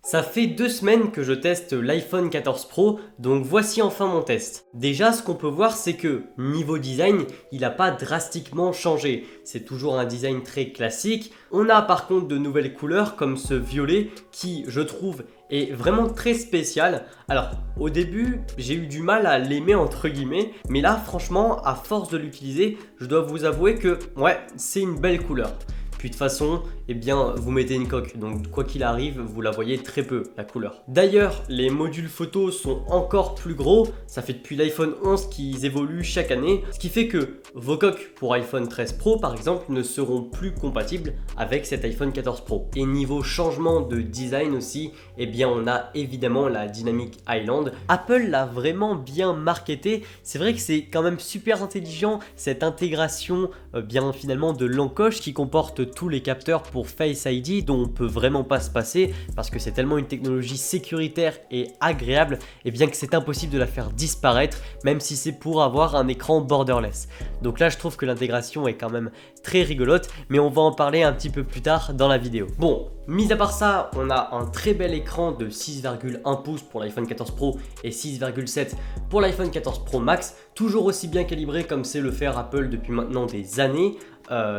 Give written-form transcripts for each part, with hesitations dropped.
Ça fait 2 semaines que je teste l'iPhone 14 Pro, donc voici enfin mon test. Déjà, ce qu'on peut voir, c'est que niveau design, il n'a pas drastiquement changé. C'est toujours un design très classique. On a par contre de nouvelles couleurs comme ce violet qui, je trouve, est vraiment très spécial. Alors, au début, j'ai eu du mal à l'aimer entre guillemets, mais là, franchement, à force de l'utiliser, je dois vous avouer que, ouais, c'est une belle couleur. Puis de toute façon, eh bien, vous mettez une coque, donc quoi qu'il arrive, vous la voyez très peu, la couleur. D'ailleurs, les modules photo sont encore plus gros, ça fait depuis l'iPhone 11 qu'ils évoluent chaque année, ce qui fait que vos coques pour iPhone 13 Pro, par exemple, ne seront plus compatibles avec cet iPhone 14 Pro. Et niveau changement de design aussi, eh bien, on a évidemment la Dynamic Island. Apple l'a vraiment bien marketé, c'est vrai que c'est quand même super intelligent, cette intégration, bien finalement, de l'encoche qui comporte tous les capteurs pour Face ID dont on peut vraiment pas se passer parce que c'est tellement une technologie sécuritaire et agréable et bien que c'est impossible de la faire disparaître même si c'est pour avoir un écran borderless. Donc là je trouve que l'intégration est quand même très rigolote mais on va en parler un petit peu plus tard dans la vidéo. Bon, mis à part ça, on a un très bel écran de 6,1 pouces pour l'iPhone 14 Pro et 6,7 pour l'iPhone 14 Pro Max, toujours aussi bien calibré comme sait le faire Apple depuis maintenant des années.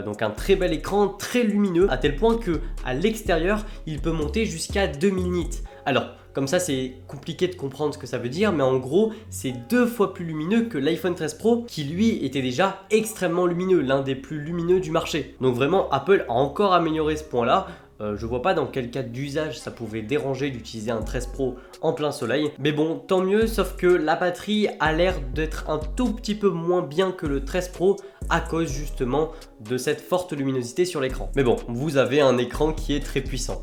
Donc un très bel écran, très lumineux, à tel point que à l'extérieur, il peut monter jusqu'à 2000 nits. Alors, comme ça, c'est compliqué de comprendre ce que ça veut dire, mais en gros, c'est 2 fois plus lumineux que l'iPhone 13 Pro, qui lui était déjà extrêmement lumineux, l'un des plus lumineux du marché. Donc vraiment, Apple a encore amélioré ce point-là. Je vois pas dans quel cas d'usage ça pouvait déranger d'utiliser un 13 Pro en plein soleil. Mais bon, tant mieux, sauf que la batterie a l'air d'être un tout petit peu moins bien que le 13 Pro à cause justement de cette forte luminosité sur l'écran. Mais bon, vous avez un écran qui est très puissant.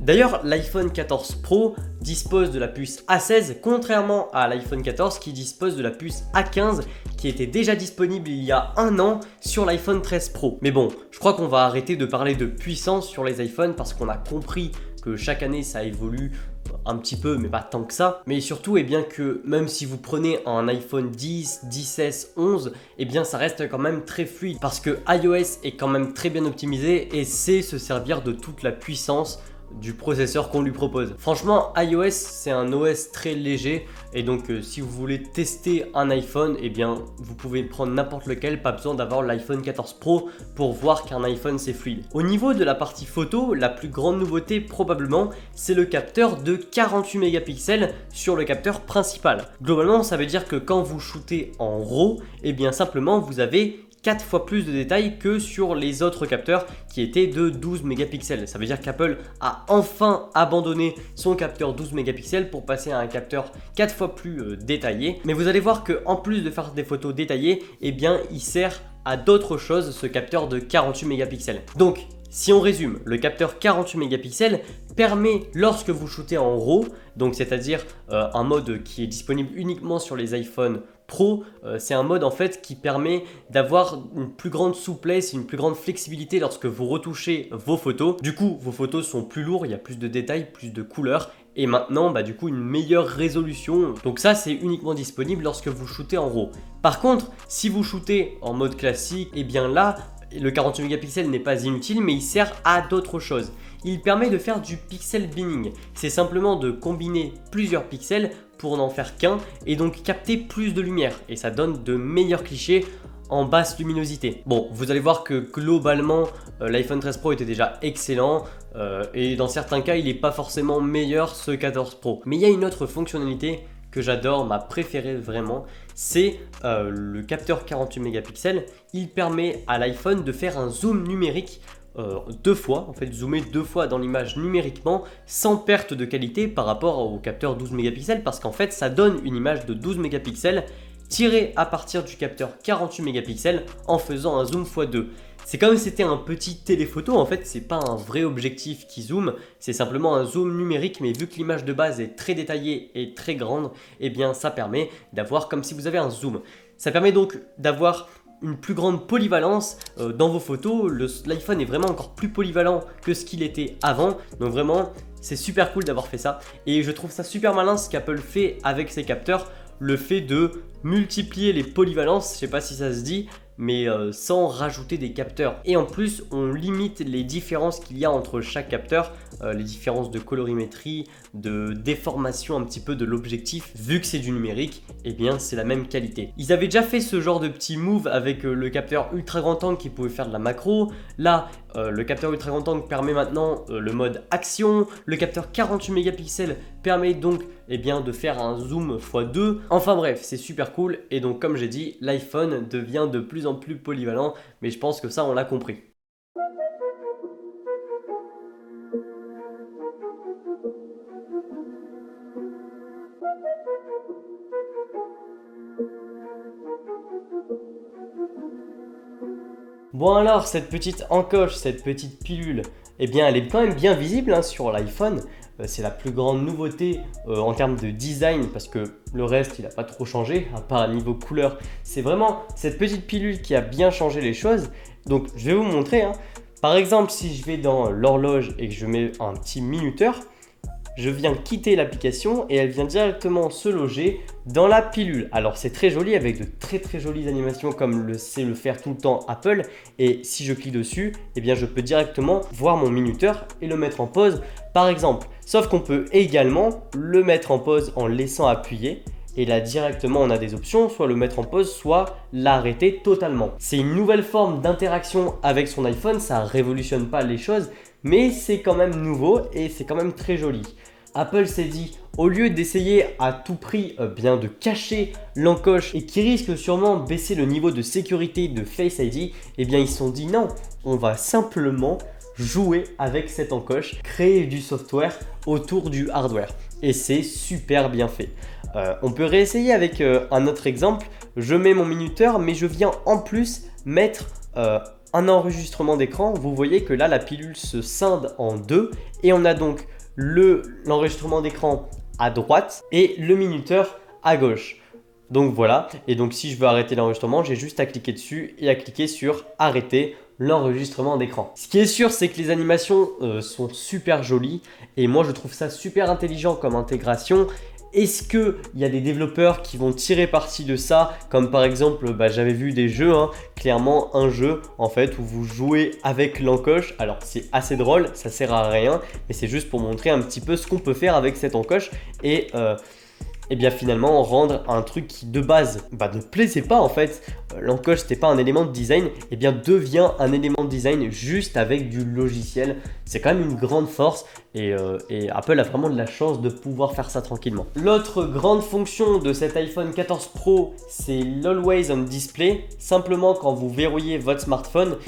D'ailleurs, l'iPhone 14 Pro dispose de la puce A16, contrairement à l'iPhone 14 qui dispose de la puce A15 qui était déjà disponible il y a un an sur l'iPhone 13 Pro. Mais bon, je crois qu'on va arrêter de parler de puissance sur les iPhones parce qu'on a compris que chaque année ça évolue un petit peu, mais pas tant que ça. Mais surtout, eh bien que même si vous prenez un iPhone 10, 10S, 11, eh bien ça reste quand même très fluide parce que iOS est quand même très bien optimisé et sait se servir de toute la puissance du processeur qu'on lui propose. Franchement, iOS c'est un OS très léger et donc si vous voulez tester un iPhone, eh bien vous pouvez prendre n'importe lequel, pas besoin d'avoir l'iPhone 14 Pro pour voir qu'un iPhone c'est fluide. Au niveau de la partie photo, la plus grande nouveauté probablement c'est le capteur de 48 mégapixels sur le capteur principal. Globalement ça veut dire que quand vous shootez en RAW, eh bien simplement vous avez 4 fois plus de détails que sur les autres capteurs qui étaient de 12 mégapixels. Ça veut dire qu'Apple a enfin abandonné son capteur 12 mégapixels pour passer à un capteur 4 fois plus détaillé. Mais vous allez voir qu'en plus de faire des photos détaillées, eh bien il sert à d'autres choses ce capteur de 48 mégapixels. Donc si on résume, le capteur 48 mégapixels permet lorsque vous shootez en RAW, donc c'est-à-dire un mode qui est disponible uniquement sur les iPhones Pro, c'est un mode en fait qui permet d'avoir une plus grande souplesse, une plus grande flexibilité lorsque vous retouchez vos photos. Du coup, vos photos sont plus lourdes, il y a plus de détails, plus de couleurs et maintenant du coup une meilleure résolution. Donc ça c'est uniquement disponible lorsque vous shootez en RAW. Par contre, si vous shootez en mode classique, et bien là, le 48 mégapixels n'est pas inutile mais il sert à d'autres choses. Il permet de faire du pixel binning. C'est simplement de combiner plusieurs pixels pour n'en faire qu'un et donc capter plus de lumière et ça donne de meilleurs clichés en basse luminosité. Bon, vous allez voir que globalement l'iPhone 13 Pro était déjà excellent et dans certains cas il n'est pas forcément meilleur ce 14 Pro. Mais il y a une autre fonctionnalité que j'adore, ma préférée vraiment, c'est le capteur 48 mégapixels. Il permet à l'iPhone de faire un zoom numérique 2 fois, en fait zoomer 2 fois dans l'image numériquement sans perte de qualité par rapport au capteur 12 mégapixels parce qu'en fait ça donne une image de 12 mégapixels tirée à partir du capteur 48 mégapixels en faisant un zoom x2. C'est comme si c'était un petit téléphoto, en fait c'est pas un vrai objectif qui zoome, c'est simplement un zoom numérique mais vu que l'image de base est très détaillée et très grande, eh bien ça permet d'avoir comme si vous avez un zoom. Ça permet donc d'avoir une plus grande polyvalence dans vos photos. L'iPhone est vraiment encore plus polyvalent que ce qu'il était avant. Donc vraiment, c'est super cool d'avoir fait ça. Et je trouve ça super malin ce qu'Apple fait avec ses capteurs. Le fait de multiplier les polyvalences, je sais pas si ça se dit, mais sans rajouter des capteurs. Et en plus, on limite les différences qu'il y a entre chaque capteur, les différences de colorimétrie, de déformation un petit peu de l'objectif. Vu que c'est du numérique, eh bien c'est la même qualité. Ils avaient déjà fait ce genre de petit move avec le capteur ultra grand angle qui pouvait faire de la macro. Là, le capteur ultra grand angle permet maintenant le mode action. Le capteur 48 mégapixels permet donc de faire un zoom x2. Enfin bref, c'est super cool. Et donc comme j'ai dit, l'iPhone devient de plus en plus polyvalent. Mais je pense que ça, on l'a compris. Bon alors, cette petite encoche, cette petite pilule, eh bien elle est quand même bien visible hein, sur l'iPhone. C'est la plus grande nouveauté en termes de design parce que le reste il n'a pas trop changé, à part niveau couleur. C'est vraiment cette petite pilule qui a bien changé les choses. Donc je vais vous montrer. Hein. Par exemple, si je vais dans l'horloge et que je mets un petit minuteur, je viens quitter l'application et elle vient directement se loger dans la pilule. Alors c'est très joli avec de très jolies animations comme le sait le faire tout le temps Apple. Et si je clique dessus, eh bien je peux directement voir mon minuteur et le mettre en pause par exemple. Sauf qu'on peut également le mettre en pause en laissant appuyer. Et là directement on a des options, soit le mettre en pause, soit l'arrêter totalement. C'est une nouvelle forme d'interaction avec son iPhone, ça révolutionne pas les choses, mais c'est quand même nouveau et c'est quand même très joli. Apple s'est dit, au lieu d'essayer à tout prix de cacher l'encoche et qui risque sûrement de baisser le niveau de sécurité de Face ID, eh bien ils se sont dit non, on va simplement jouer avec cette encoche, créer du software autour du hardware. Et c'est super bien fait. On peut réessayer avec un autre exemple. Je mets mon minuteur, mais je viens en plus mettre un enregistrement d'écran. Vous voyez que là, la pilule se scinde en deux. Et on a donc l'enregistrement d'écran à droite et le minuteur à gauche. Donc voilà. Et donc si je veux arrêter l'enregistrement, j'ai juste à cliquer dessus et à cliquer sur arrêter l'enregistrement d'écran. Ce qui est sûr, c'est que les animations sont super jolies et moi je trouve ça super intelligent comme intégration. Est-ce qu'il y a des développeurs qui vont tirer parti de ça? Comme par exemple, j'avais vu des jeux, clairement un jeu en fait où vous jouez avec l'encoche. Alors c'est assez drôle, ça sert à rien, mais c'est juste pour montrer un petit peu ce qu'on peut faire avec cette encoche et bien finalement rendre un truc qui de base ne plaisait pas en fait, l'encoche c'était pas un élément de design, et bien devient un élément de design juste avec du logiciel. C'est quand même une grande force et Apple a vraiment de la chance de pouvoir faire ça tranquillement. L'autre grande fonction de cet iPhone 14 Pro, c'est l'Always on Display. Simplement quand vous verrouillez votre smartphone,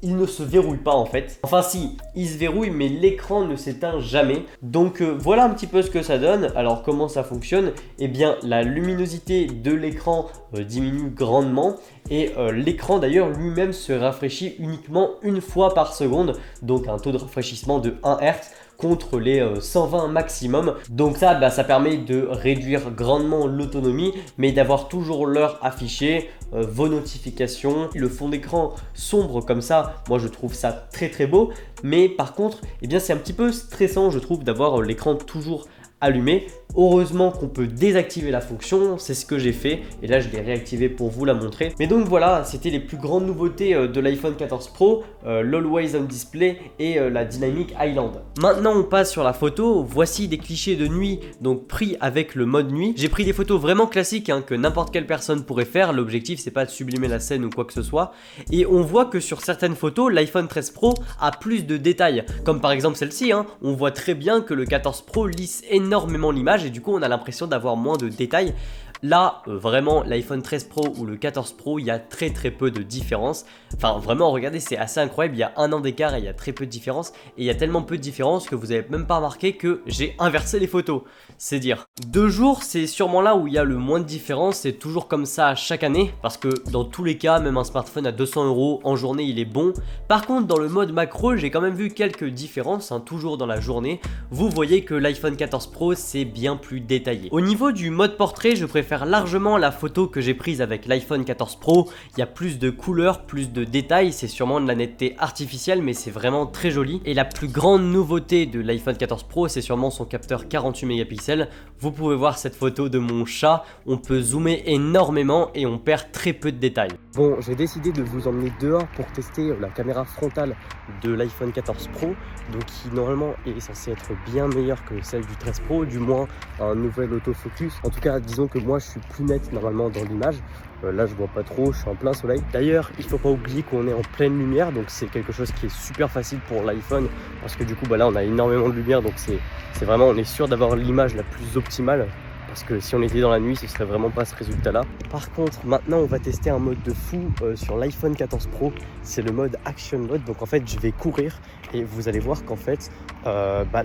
il ne se verrouille pas en fait. Enfin si, il se verrouille mais l'écran ne s'éteint jamais. Donc voilà un petit peu ce que ça donne. Alors comment ça fonctionne? Eh bien la luminosité de l'écran diminue grandement et l'écran d'ailleurs lui-même se rafraîchit uniquement une fois par seconde. Donc un taux de rafraîchissement de 1 Hz contre les 120 maximum. Donc ça permet de réduire grandement l'autonomie mais d'avoir toujours l'heure affichée, vos notifications, le fond d'écran sombre comme ça. Moi je trouve ça très beau, mais par contre c'est un petit peu stressant je trouve d'avoir l'écran toujours allumé. Heureusement qu'on peut désactiver la fonction, c'est ce que j'ai fait et là je l'ai réactivé pour vous la montrer. Mais donc voilà, c'était les plus grandes nouveautés de l'iPhone 14 Pro, l'Always on Display et la Dynamic Island. Maintenant on passe sur la photo. Voici des clichés de nuit donc pris avec le mode nuit. J'ai pris des photos vraiment classiques que n'importe quelle personne pourrait faire. L'objectif c'est pas de sublimer la scène ou quoi que ce soit. Et on voit que sur certaines photos, l'iPhone 13 Pro a plus de détails. Comme par exemple celle-ci, on voit très bien que le 14 Pro lisse énormément l'image et du coup on a l'impression d'avoir moins de détails. Là vraiment l'iPhone 13 Pro ou le 14 Pro, il y a très peu de différence. Enfin vraiment regardez, c'est assez incroyable, il y a un an d'écart et il y a très peu de différence. Et il y a tellement peu de différence que vous n'avez même pas remarqué que j'ai inversé les photos. C'est dire. 2 jours c'est sûrement là où il y a le moins de différence. C'est toujours comme ça chaque année parce que dans tous les cas même un smartphone à 200 € en journée il est bon. Par contre dans le mode macro j'ai quand même vu quelques différences toujours dans la journée. Vous voyez que l'iPhone 14 Pro c'est bien plus détaillé. Au niveau du mode portrait je préfère préfère largement la photo que j'ai prise avec l'iPhone 14 Pro. Il y a plus de couleurs, plus de détails, c'est sûrement de la netteté artificielle mais c'est vraiment très joli. Et la plus grande nouveauté de l'iPhone 14 Pro, c'est sûrement son capteur 48 mégapixels. Vous pouvez voir cette photo de mon chat, on peut zoomer énormément et on perd très peu de détails. Bon, j'ai décidé de vous emmener dehors pour tester la caméra frontale de l'iPhone 14 Pro, donc qui normalement est censée être bien meilleure que celle du 13 Pro, du moins un nouvel autofocus. En tout cas, disons que moi je suis plus net normalement dans l'image. Là je vois pas trop, je suis en plein soleil. D'ailleurs, il faut pas oublier qu'on est en pleine lumière, donc c'est quelque chose qui est super facile pour l'iPhone parce que du coup là on a énormément de lumière, donc c'est vraiment, on est sûr d'avoir l'image la plus optimale. Parce que si on était dans la nuit, ce serait vraiment pas ce résultat-là. Par contre, maintenant, on va tester un mode de fou sur l'iPhone 14 Pro. C'est le mode Action Mode. Donc en fait, je vais courir et vous allez voir qu'en fait,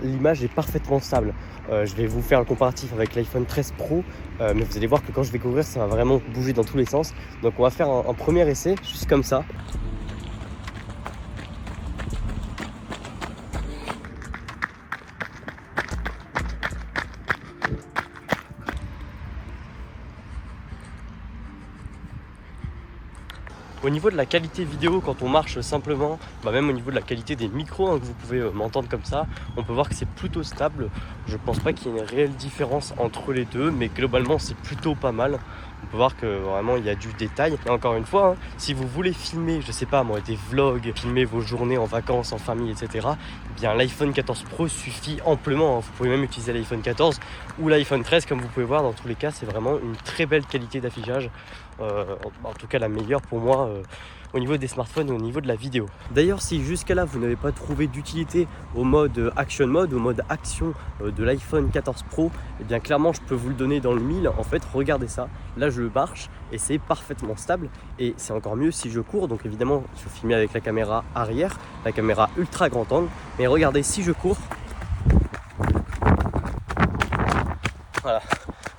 l'image est parfaitement stable. Je vais vous faire le comparatif avec l'iPhone 13 Pro, mais vous allez voir que quand je vais courir, ça va vraiment bouger dans tous les sens. Donc on va faire un premier essai, juste comme ça. Au niveau de la qualité vidéo, quand on marche simplement, même au niveau de la qualité des micros, que vous pouvez m'entendre comme ça, on peut voir que c'est plutôt stable. Je pense pas qu'il y ait une réelle différence entre les deux, mais globalement c'est plutôt pas mal. On peut voir que vraiment il y a du détail. Et encore une fois, si vous voulez filmer, je sais pas moi, des vlogs, filmer vos journées en vacances, en famille, etc., eh bien l'iPhone 14 Pro suffit amplement. Vous pouvez même utiliser l'iPhone 14 ou l'iPhone 13, comme vous pouvez voir. Dans tous les cas, c'est vraiment une très belle qualité d'affichage. En tout cas la meilleure pour moi au niveau des smartphones et au niveau de la vidéo. D'ailleurs, si jusqu'à là vous n'avez pas trouvé d'utilité au mode Action Mode, au mode action de l'iPhone 14 Pro, eh bien clairement je peux vous le donner dans le mille. En fait, regardez ça, là je marche et c'est parfaitement stable, et c'est encore mieux si je cours. Donc évidemment je vais filmer avec la caméra arrière, la caméra ultra grand angle, mais regardez, si je cours, voilà.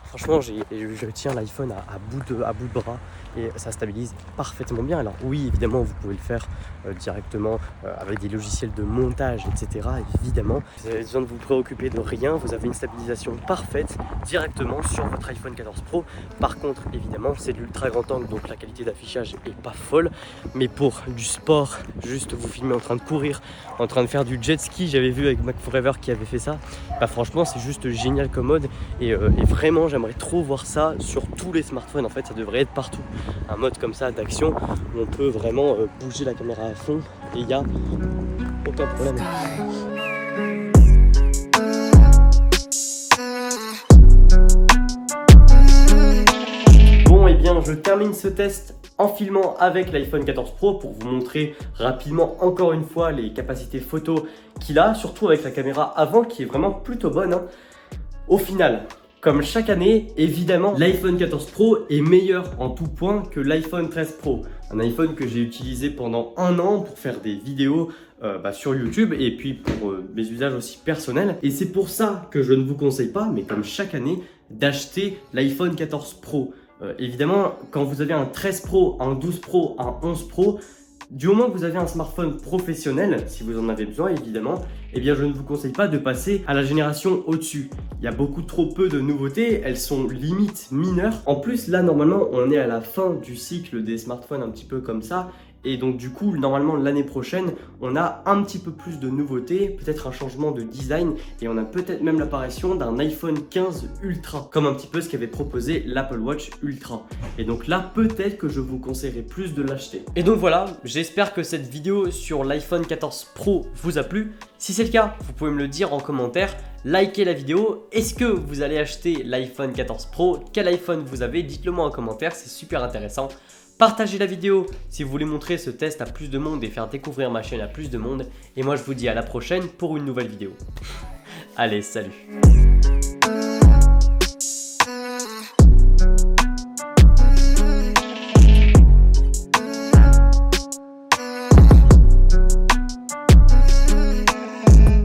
Franchement, je tiens l'iPhone à bout de bras et ça stabilise parfaitement bien. Alors oui, évidemment, vous pouvez le faire directement avec des logiciels de montage, etc. Évidemment, vous avez besoin de vous préoccuper de rien. Vous avez une stabilisation parfaite directement sur votre iPhone 14 Pro. Par contre, évidemment, c'est de l'ultra grand angle, donc la qualité d'affichage est pas folle. Mais pour du sport, juste vous filmer en train de courir, en train de faire du jet ski, j'avais vu avec Mac Forever qui avait fait ça. Franchement, c'est juste génial comme mode et vraiment, j'aimerais trop voir ça sur tous les smartphones. En fait, ça devrait être partout. Un mode comme ça d'action où on peut vraiment bouger la caméra à fond et il n'y a aucun problème. Bon, et bien je termine ce test en filmant avec l'iPhone 14 Pro pour vous montrer rapidement encore une fois les capacités photo qu'il a, surtout avec la caméra avant qui est vraiment plutôt bonne. Au final, comme chaque année, évidemment, l'iPhone 14 Pro est meilleur en tout point que l'iPhone 13 Pro. Un iPhone que j'ai utilisé pendant 1 an pour faire des vidéos sur YouTube et puis pour mes usages aussi personnels. Et c'est pour ça que je ne vous conseille pas, mais comme chaque année, d'acheter l'iPhone 14 Pro. Évidemment, quand vous avez un 13 Pro, un 12 Pro, un 11 Pro, du moment que vous avez un smartphone professionnel, si vous en avez besoin évidemment, eh bien je ne vous conseille pas de passer à la génération au-dessus. Il y a beaucoup trop peu de nouveautés, elles sont limite mineures. En plus là normalement on est à la fin du cycle des smartphones un petit peu comme ça. Et donc du coup, normalement l'année prochaine, on a un petit peu plus de nouveautés, peut-être un changement de design et on a peut-être même l'apparition d'un iPhone 15 Ultra, comme un petit peu ce qu'avait proposé l'Apple Watch Ultra. Et donc là, peut-être que je vous conseillerais plus de l'acheter. Et donc voilà, j'espère que cette vidéo sur l'iPhone 14 Pro vous a plu. Si c'est le cas, vous pouvez me le dire en commentaire. Likez la vidéo. Est-ce que vous allez acheter l'iPhone 14 Pro? Quel iPhone vous avez? Dites-le moi en commentaire, c'est super intéressant. Partagez la vidéo si vous voulez montrer ce test à plus de monde et faire découvrir ma chaîne à plus de monde. Et moi je vous dis à la prochaine pour une nouvelle vidéo. Allez, salut!